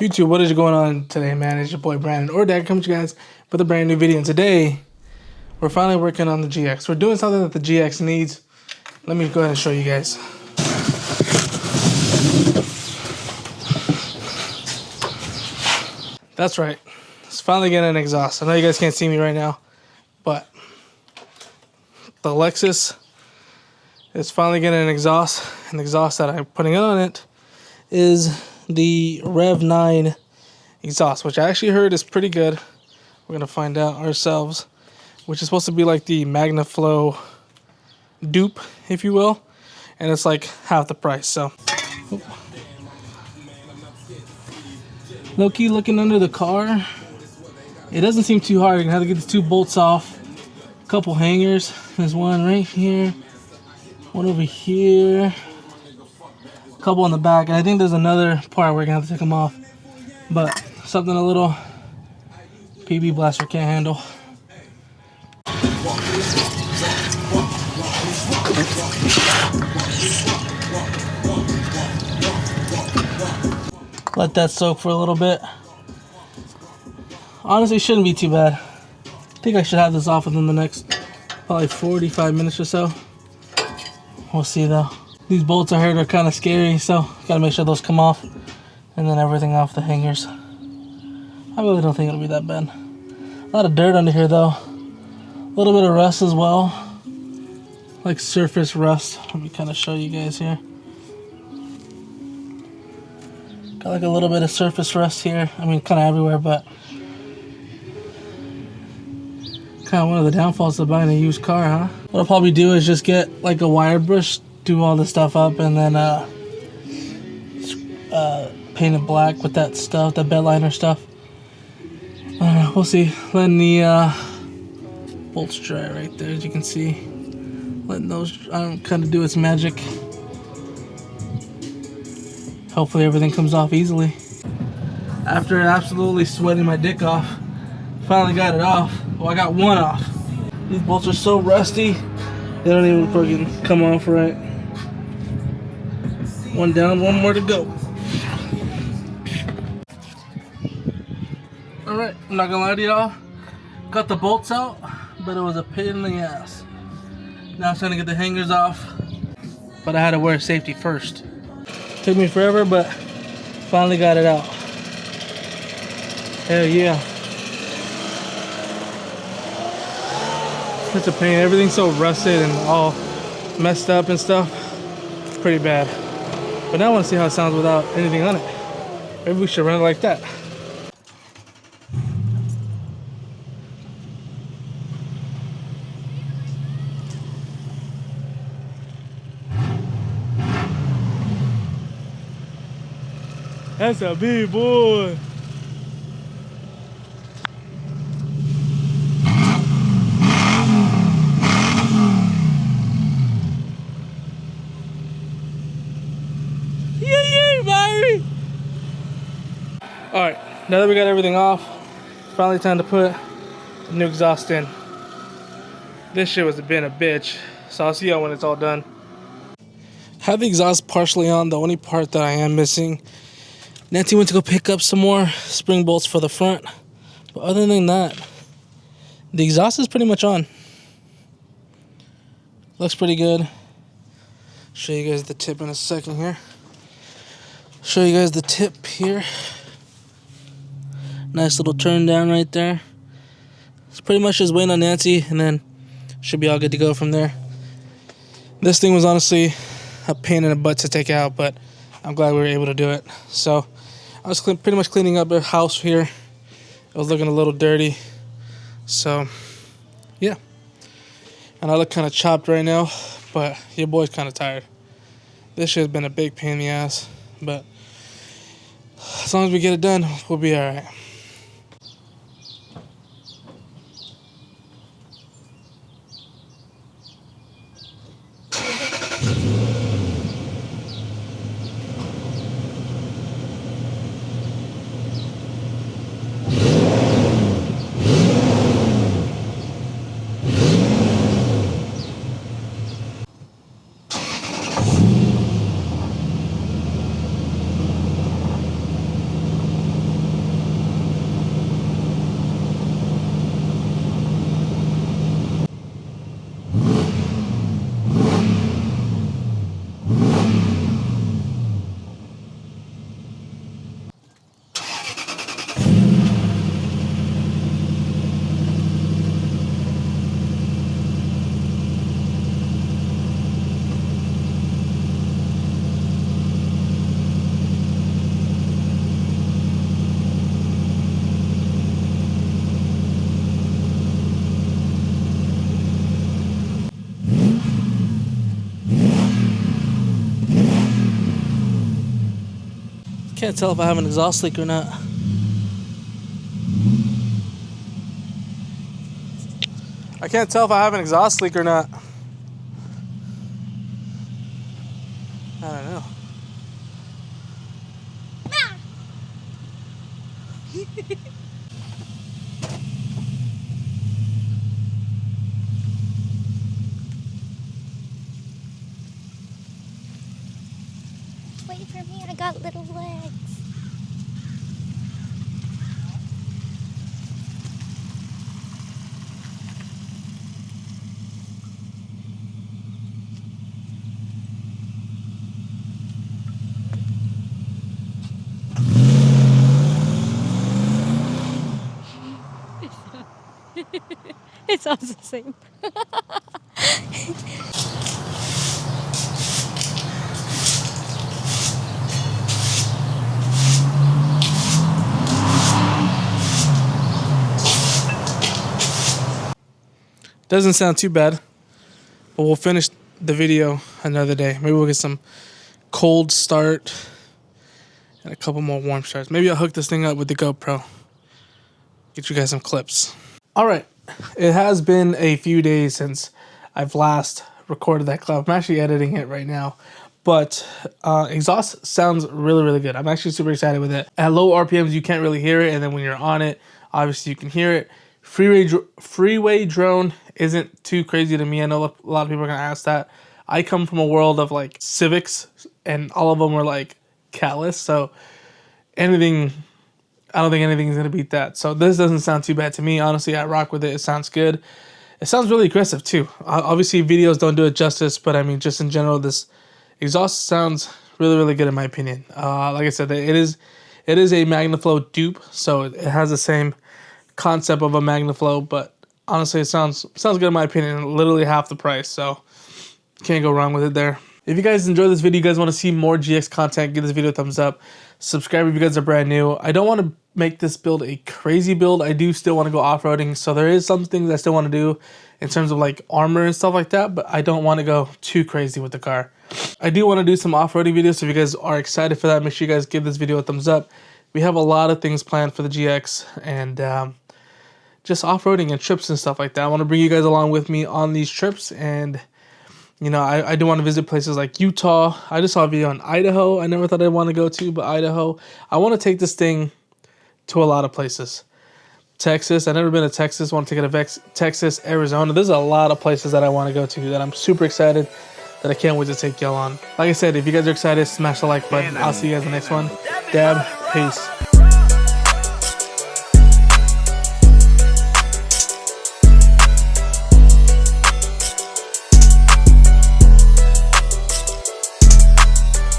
YouTube, what is going on today, man? It's your boy Brandon, or Dad, coming to you guys with a brand new video. And today, we're finally working on the GX. We're doing something that the GX needs. Let me go ahead and show you guys. That's right. It's finally getting an exhaust. I know you guys can't see me right now, but the Lexus is finally getting an exhaust. And the exhaust that I'm putting on it is the Rev9 Exhaust, which I actually heard is pretty good. We're gonna find out ourselves, which is supposed to be like the MagnaFlow dupe, if you will, and it's like half the price. So low key looking under the car, it doesn't seem too hard. You're gonna have to get the two bolts off, a couple hangers. There's one right here, one over here, a couple on the back, and I think there's another part where you're gonna have to take them off, but something a little PB Blaster can't handle. Let that soak for a little bit. Honestly, it shouldn't be too bad. I think I should have this off within the next probably 45 minutes or so. We'll see though. These bolts I heard are kind of scary, so gotta make sure those come off, and then everything off the hangers. I really don't think it'll be that bad. A lot of dirt under here though. A little bit of rust as well, like surface rust. Let me kind of show you guys here. Got like a little bit of surface rust here. I mean, kind of everywhere, but kind of one of the downfalls of buying a used car, huh? What I'll probably do is just get like a wire brush, do all this stuff up, and then paint it black with that stuff, that bed liner stuff. I don't know, we'll see. Letting the bolts dry right there, as you can see. Letting those kind of do its magic. Hopefully everything comes off easily. After absolutely sweating my dick off, finally got it off. Well, I got one off. These bolts are so rusty, they don't even fucking come off right. One down, one more to go. Alright, I'm not gonna lie to y'all. Got the bolts out, but it was a pain in the ass. Now I'm trying to get the hangers off, but I had to wear safety first. Took me forever, but finally got it out. Hell yeah. It's a pain. Everything's so rusted and all messed up and stuff. Pretty bad. But now I want to see how it sounds without anything on it. Maybe we should run it like that. That's a big boy. Yeah, baby. All right, now that we got everything off, it's finally time to put the new exhaust in. This shit was been a bitch, so I'll see y'all when it's all done. Have the exhaust partially on. The only part that I am missing, Nancy went to go pick up some more spring bolts for the front, but other than that, the exhaust is pretty much on. Looks pretty good. Show you guys the tip in a second here. Show you guys the tip here. Nice little turn down right there. It's pretty much just waiting on Nancy, and then should be all good to go from there. This thing was honestly a pain in the butt to take out, but I'm glad we were able to do it. So I was pretty much cleaning up the house here. It was looking a little dirty. So, yeah. And I look kind of chopped right now, but your boy's kind of tired. This shit has been a big pain in the ass, but as long as we get it done, we'll be all right. Can't tell if I have an exhaust leak or not. I can't tell if I have an exhaust leak or not. I don't know. Wait for me, I got little legs. It sounds the same. Doesn't sound too bad, but we'll finish the video another day. Maybe we'll get some cold start and a couple more warm starts. Maybe I'll hook this thing up with the GoPro. Get you guys some clips. All right, it has been a few days since I've last recorded that clip. I'm actually editing it right now, but exhaust sounds really, really good. I'm actually super excited with it. At low RPMs, you can't really hear it, and then when you're on it, obviously you can hear it. Freeway drone isn't too crazy to me. I know a lot of people are gonna ask that. I come from a world of like Civics, and all of them were like Callus, so I don't think anything's gonna beat that. So this doesn't sound too bad to me. Honestly, I rock with it. It sounds good. It sounds really aggressive too. Obviously, videos don't do it justice, but I mean, just in general, this exhaust sounds really, really good in my opinion. Like I said, it is a MagnaFlow dupe, so it has the same concept of a MagnaFlow, but honestly, it sounds good in my opinion. Literally half the price, so can't go wrong with it there. If you guys enjoyed this video, you guys want to see more GX content, give this video a thumbs up. Subscribe if you guys are brand new. I don't want to make this build a crazy build. I do still want to go off-roading, so there is some things I still want to do in terms of like armor and stuff like that, but I don't want to go too crazy with the car. I do want to do some off-roading videos, so if you guys are excited for that, make sure you guys give this video a thumbs up. We have a lot of things planned for the GX, and just off-roading and trips and stuff like that. I want to bring you guys along with me on these trips, and you know, I do want to visit places like Utah. I just saw a video on Idaho. I never thought I'd want to go to, but Idaho. I want to take this thing to a lot of places. Texas. I've never been to Texas. I want to take it to Texas, Arizona. There's a lot of places that I want to go to that I'm super excited, that I can't wait to take y'all on. Like I said, if you guys are excited, smash the like button. I'll see you guys in the next one. Dab, peace.